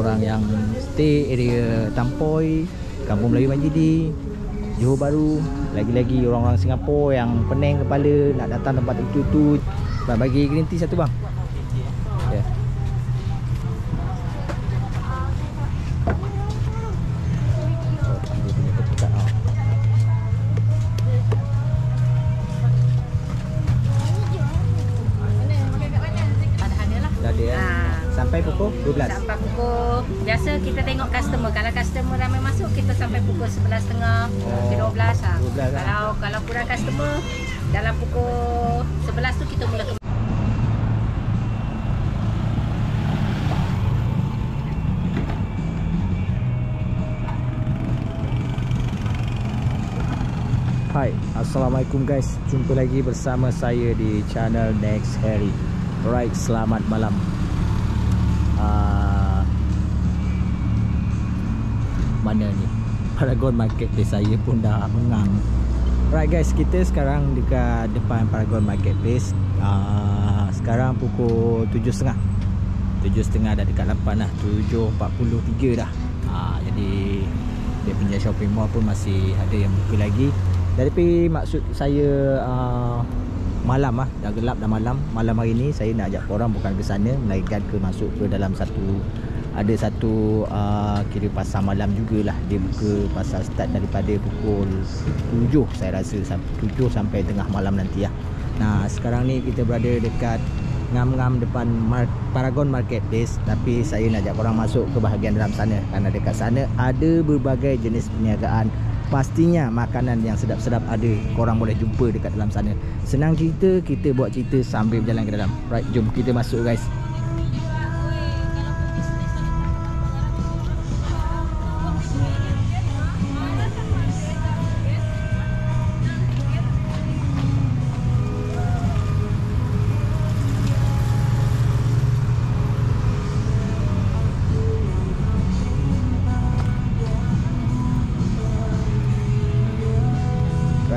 korang yang stay area Tampoi, Kampung Melayu Majidi, Johor Bahru, lagi-lagi orang-orang Singapura yang pening kepala nak datang tempat itu. Bang, bagi green tea satu bang. Ya. Sampai pukul 12. Sampai pukul, biasa kita tengok customer. Kalau customer ramai masuk, kita sampai pukul 11.30 ke 12 lah. 12 lah. Kalau kurang customer, dalam pukul 11 tu kita mula ke. Hai, Assalamualaikum guys. Jumpa lagi bersama saya di channel Next Harry. Alright, selamat malam. Mana ni? Paragon Marketplace, saya pun dah mengang. Alright guys, kita sekarang dekat depan Paragon Marketplace. Sekarang pukul 7.30. 7.30 dah dekat 8 dah. 7.43 dah. Jadi dia punya shopping mall pun masih ada yang buka lagi. Tapi maksud saya malam dah gelap dah malam. Malam hari ni saya nak ajak korang bukan ke sana, melainkan ke masuk ke dalam satu kira pasar malam jugalah. Dia buka pasar start daripada pukul 7 saya rasa, 7 sampai tengah malam nanti lah. Nah, sekarang ni kita berada dekat ngam-ngam depan Paragon Marketplace, tapi saya nak ajak korang masuk ke bahagian dalam sana, kerana dekat sana ada berbagai jenis perniagaan. Pastinya makanan yang sedap-sedap ada, korang boleh jumpa dekat dalam sana. Senang cerita, kita buat cerita sambil berjalan ke dalam. Right, jom kita masuk guys.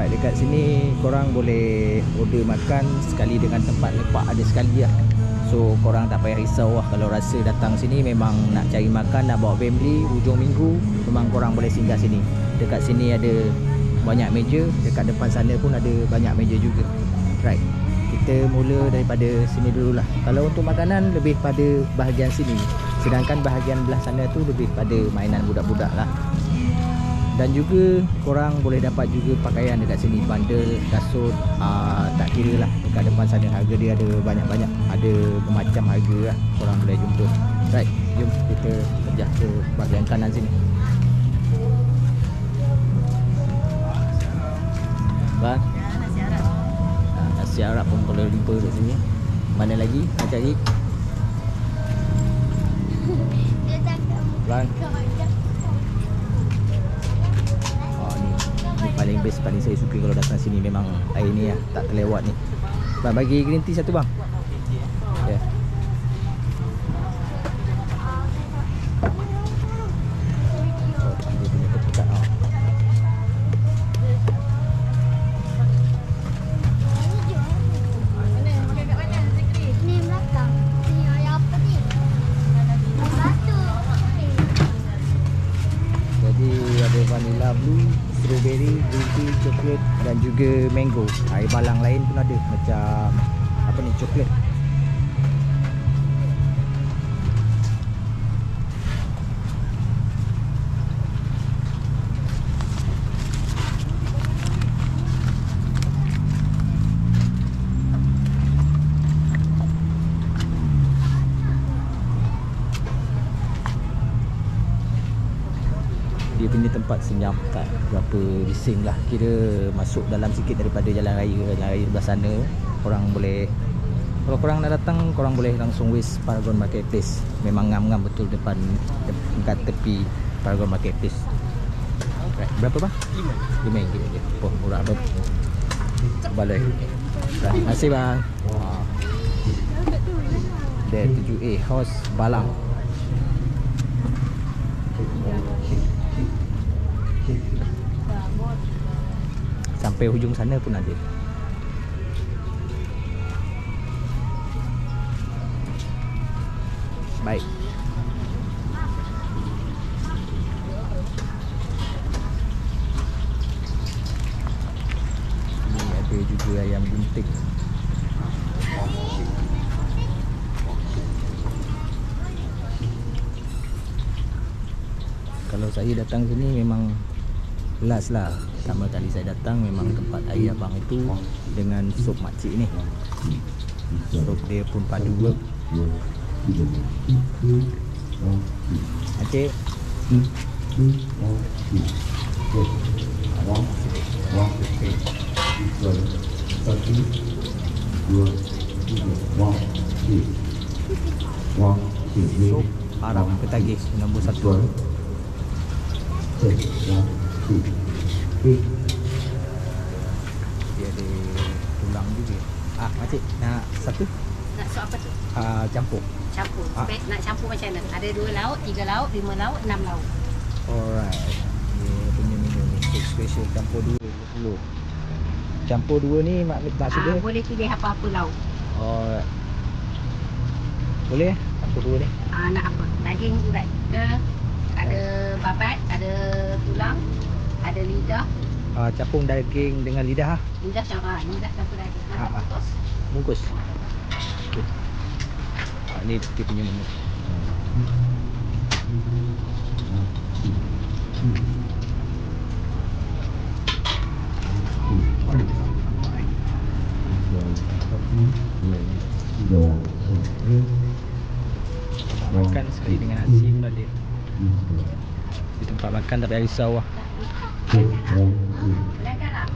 Dekat sini korang boleh order makan sekali dengan tempat lepak ada sekali lah. So korang tak payah risau lah. Kalau rasa datang sini memang nak cari makan, nak bawa family hujung minggu, memang korang boleh singgah sini. Dekat sini ada banyak meja, dekat depan sana pun ada banyak meja juga. Right, kita mula daripada sini dululah. Kalau untuk makanan lebih pada bahagian sini, sedangkan bahagian belah sana tu lebih pada mainan budak-budak lah. Dan juga korang boleh dapat juga pakaian dekat sini, bundle, kasut, tak kira lah. Dekat depan sana harga dia ada banyak-banyak, ada bermacam harga lah, korang boleh jumpa. Right, jom kita kerja ke bahagian kanan sini. Bang, nasi Arab pun boleh jumpa kat sini. Mana lagi nak cari? Bang, paling best, paling saya suka kalau datang sini memang air ni lah, tak terlewat ni. Bang, bagi green tea satu bang. Ya. Dia punya ketukat tau. Jadi ada vanilla blue, strawberry, green tea, coklat dan juga mango. Air balang lain pun ada, macam apa ni, coklat. Dia punya tempat senyap, tak berapa bising lah. Kira masuk dalam sikit daripada jalan raya sebelah sana. Korang boleh, kalau korang nak datang, korang boleh langsung wis Paragon Marketplace. Memang ngam-ngam betul depan, dekat tepi Paragon Marketplace. Right, berapa bang? RM5 je. Oh, murah tu. Balai. Terima kasih bang. Dia 7A House Balang. Sampai hujung sana pun ada. Baik. plastik. Kalau saya datang sini memang last lah. Pertama kali saya datang memang tempat air abang itu dengan sup makcik ni. Sup dia pun padu ke. Makcik. Sup Arab ketagih nombor 1. Dia ada tulang juga. Makcik nak satu? Nak sup apa tu? Campur. Campur. Nak campur macam mana? Ada 2 lauk, 3 lauk, 5 lauk, 6 lauk. Alright. Dia punya menu ni Coke special campur 2 dulu. Campur 2 ni maksudnya boleh pilih apa-apa lauk. alright. Boleh campur 2 ni. Nak apa? Daging urat ke? Ada babat, ada tulang, ada lidah. Capung daging dengan lidah. Lidah campur daging. Nak putus. Bungkus. Okay. Ni dia punya menu. Makan sekali dengan nasi pun ada. Di tempat makan tak payah risau lah. Boleh ke tak?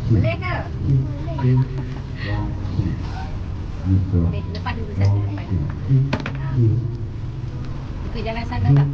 Boleh ke? Boleh, lepas dulu satu lepas. Ikut jalan sana tak?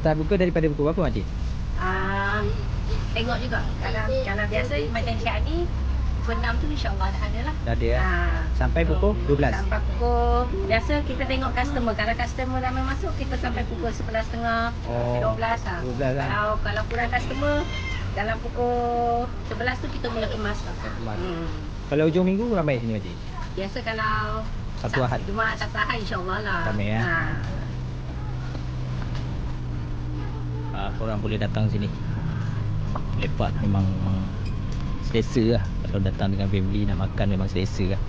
Start buka daripada pukul berapa makcik? Tengok juga. Kalau biasa macam siap ni pukul 6 tu insya-Allah dah ada lah. Dah ada ya? Sampai pukul 12? Sampai pukul, biasa kita tengok customer. Kalau customer ramai masuk, kita sampai pukul 11.30, 12 lah. 12 lah. Kalau kurang customer, dalam pukul 11 tu kita mula kemas lah. Kalau hujung minggu ramai sini makcik? Biasa kalau Satu Ahad? Jumaat Sabtu Ahad insya-Allah lah. Ramai ya? Korang boleh datang sini. Lepak memang selesa lah. Kalau datang dengan family nak makan memang selesa lah.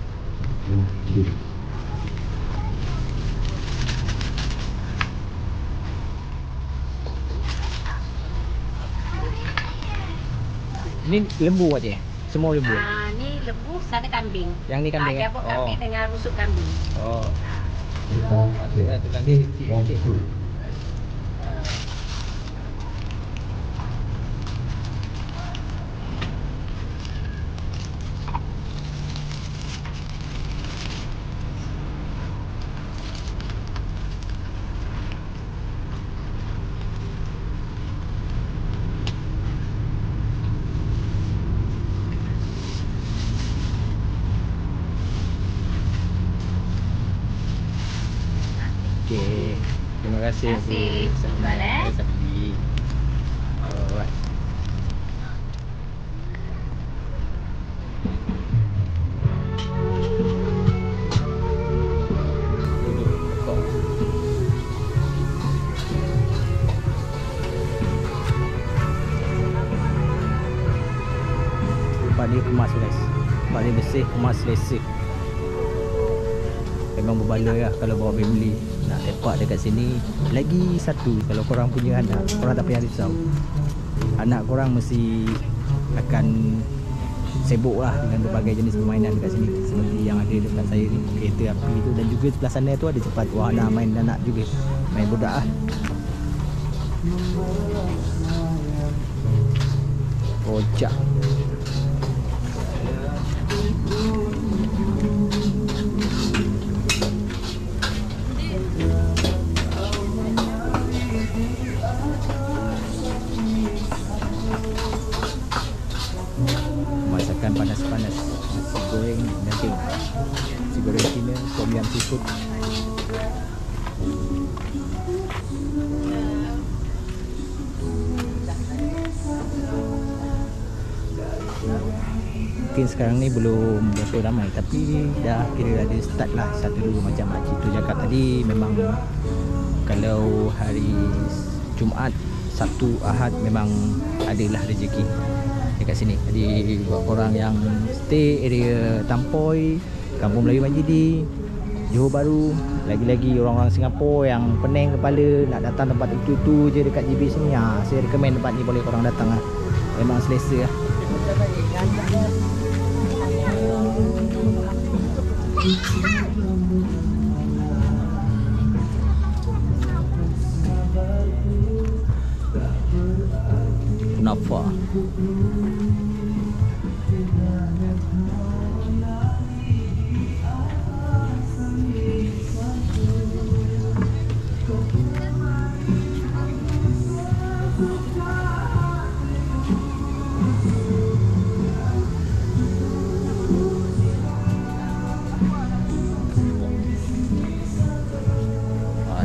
Ni lembu aja. Semua lembu. Ni lembu, sana kambing. Yang ni kambing. Dia buat kambing dengan rusuk kambing. Ada tulang dia sikit. Okey. Terima kasih. Boleh. Alright. Tempat dia kemas guys. Tempat dia bersih, kemas, selesa. Memang berbaloi lah kalau bawa family nak lepak dekat sini. Lagi satu, kalau korang punya anak, korang tak payah risau. Anak korang mesti akan sibuk lah dengan berbagai jenis permainan dekat sini. Seperti yang ada dekat saya ni, kereta api tu. Dan juga sebelah sana tu ada tempat wahana main anak juga. Main budak lah. Rojak. ayam seafood. Mungkin sekarang ni belum berapa ramai, tapi dah kira ada start lah satu dua macam makcik tu cakap tadi. Memang kalau hari Jumaat, Sabtu, Ahad memang adalah rezeki dekat sini. Jadi buat korang yang stay area Tampoi, Kampung Melayu Majidi, Johor Bahru, lagi-lagi orang-orang Singapura yang pening kepala nak datang tempat itu je dekat JB sini, saya recommend tempat ni, boleh korang datang lah. Memang selesa lah. Kunafa.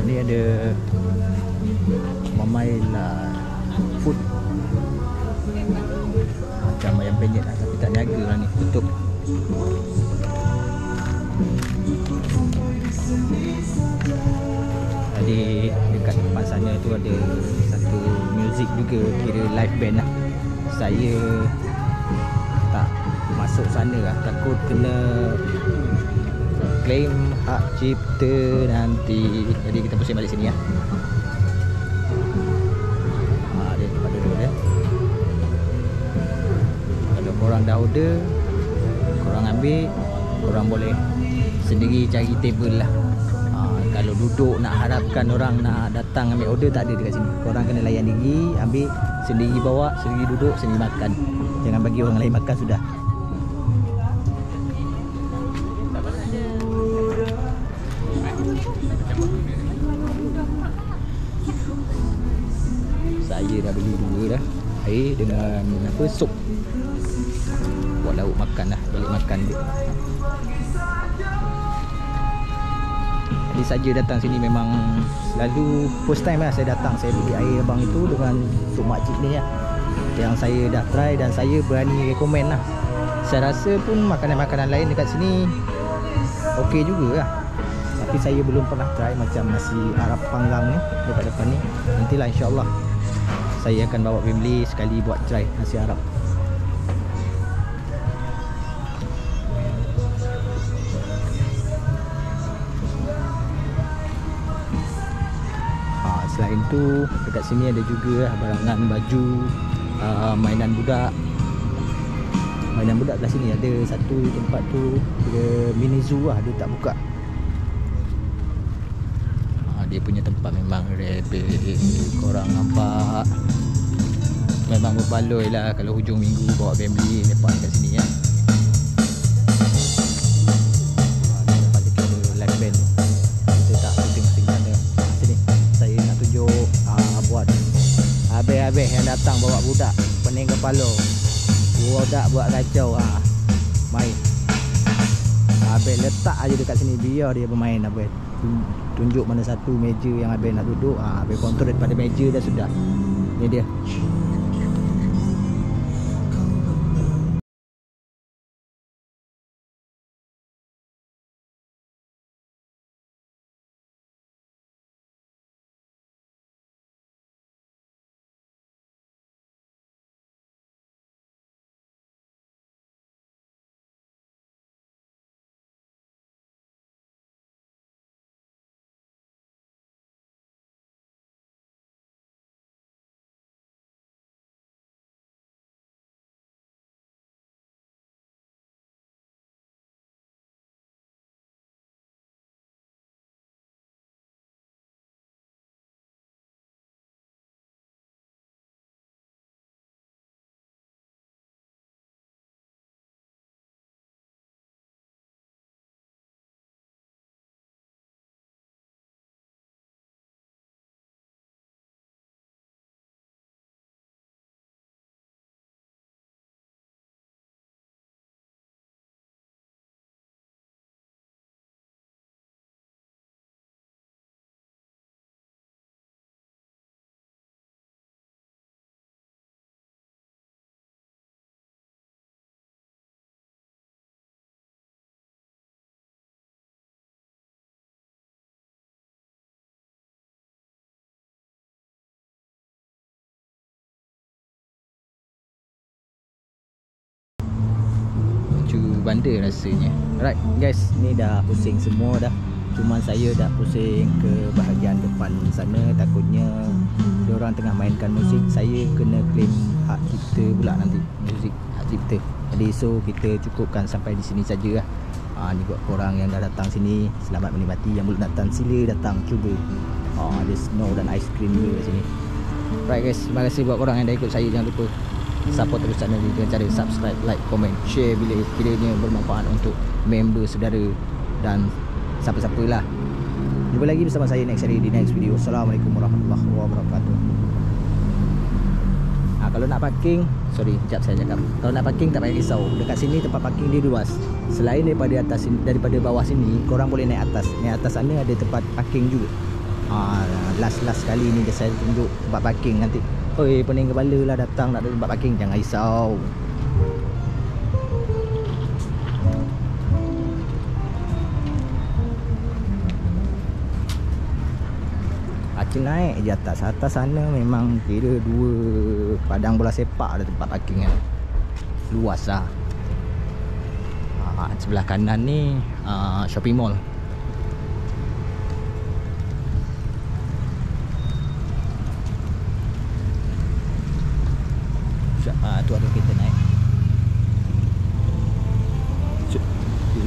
Ni ada Mamaila Food, macam ayam penyet lah, tapi tak niaga lah ni, tutup. Tadi dekat depan sana tu ada satu music juga, kira live band lah. Saya tak masuk sana lah, takut kena claim hak cipta nanti. Jadi kita pusing balik sini lah. Dia tempat duduk dia. Kalau korang dah order, korang ambil, korang boleh sendiri cari table lah. Kalau duduk nak harapkan orang nak datang ambil order, tak ada dekat sini. Korang kena layan diri, ambil sendiri, bawa sendiri, duduk sendiri, makan. Jangan bagi orang lain makan sudah. Saya dah beli dua dah, air dengan apa, sup. Buat lauk makan lah, balik makan dia. Jadi saja datang sini memang selalu first time lah saya datang. Saya beli air abang itu dengan sup makcik ni lah, yang saya dah try dan saya berani recommend lah. Saya rasa pun makanan-makanan lain dekat sini okey juga lah, tapi saya belum pernah try macam nasi Arab panggang ni dekat depan ni. Nantilah insyaAllah saya akan bawa family sekali buat try nasi Arab. Selain tu dekat sini ada juga barangan baju, mainan budak. Mainan budak kat sini ada satu tempat tu, dia mini zoo lah, dia tak buka. Dia punya tempat memang rebel. Korang nampak memang berbaloi lah kalau hujung minggu bawa family lepak kat sini ya. Lepas tu ada live band, kita tak pusing-pusing sana. Sini saya nak tunjuk buat habis-habis yang datang bawa budak pening kepala, budak buat kacau, main habis letak aja dekat sini, biar dia bermain. Habis tunjuk mana satu meja yang habis nak duduk, habis kontrol daripada meja dah sudah. Ni dia. ganda rasanya. Alright guys, ni dah pusing semua dah. Cuma saya dah pusing ke bahagian depan sana. Takutnya diorang tengah mainkan musik, saya kena claim hak cipta pula nanti. Muzik hak cipta. Jadi so kita cukupkan sampai di sini saja lah. Ni buat korang yang dah datang sini, selamat menikmati. Yang belum datang sila datang cuba. Ada snow dan ice cream juga kat sini. Right guys, terima kasih buat korang yang dah ikut saya. Jangan lupa support terus channel ni dengan cara subscribe, like, komen, share bila kiranya bermanfaat untuk member, saudara dan siapa-siapa lah. Jumpa lagi bersama saya next hari di next video. Assalamualaikum warahmatullahi wabarakatuh. Kalau nak parking, sorry, sekejap saya cakap. Kalau nak parking tak payah risau. Dekat sini tempat parking dia luas. Selain daripada atas sini, daripada bawah sini, korang boleh naik atas. Naik atas sana ada tempat parking juga. Last kali ni saya tunjuk tempat parking nanti. Oi, pening kepala lah datang nak ada tempat parking. Jangan risau. Acil naik je atas. Atas sana memang kira 2 padang bola sepak ada tempat parking kan. Luas lah. Sebelah kanan ni shopping mall. Tu ada kereta naik. Tu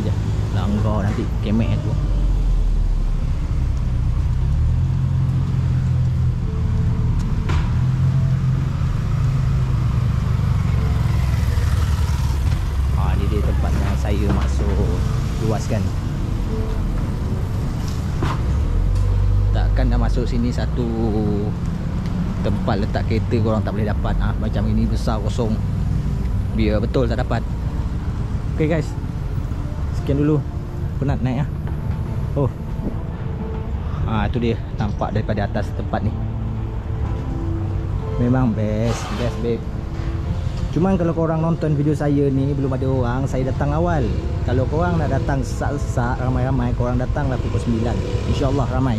je. Langgar nanti kemek tu. Ni dia tempat yang saya masuk luas kan. Takkan dah masuk sini satu tempat letak kereta korang tak boleh dapat. Macam ini besar kosong, biar betul tak dapat. Ok guys, sekian dulu. Penat naik tu dia nampak daripada atas tempat ni. Memang best babe. Cuman kalau korang nonton video saya ni belum ada orang, saya datang awal. Kalau korang nak datang sesak-sesak ramai-ramai, korang datanglah pukul 9. InsyaAllah ramai.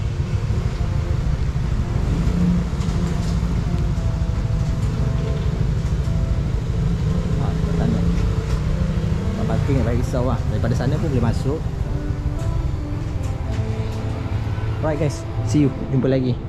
Parking tak risau lah. Daripada sana pun boleh masuk. Alright guys, see you. Jumpa lagi.